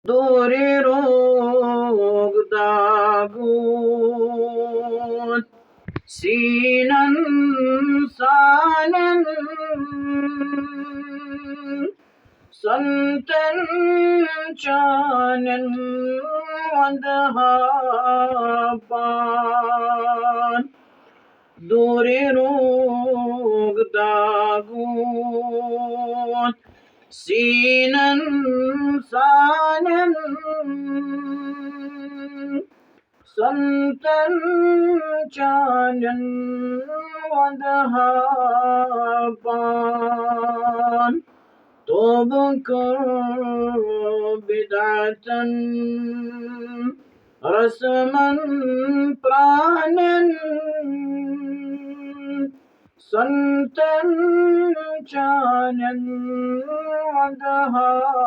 दोरे रोग दागून सीनन सानन संतन चानन वंदहापान दोरे रोग दागून सीनन सानन संतन चानन वंदहापान तोबकर बिदातन रसमन प्राणन संतन चानन वंदहापान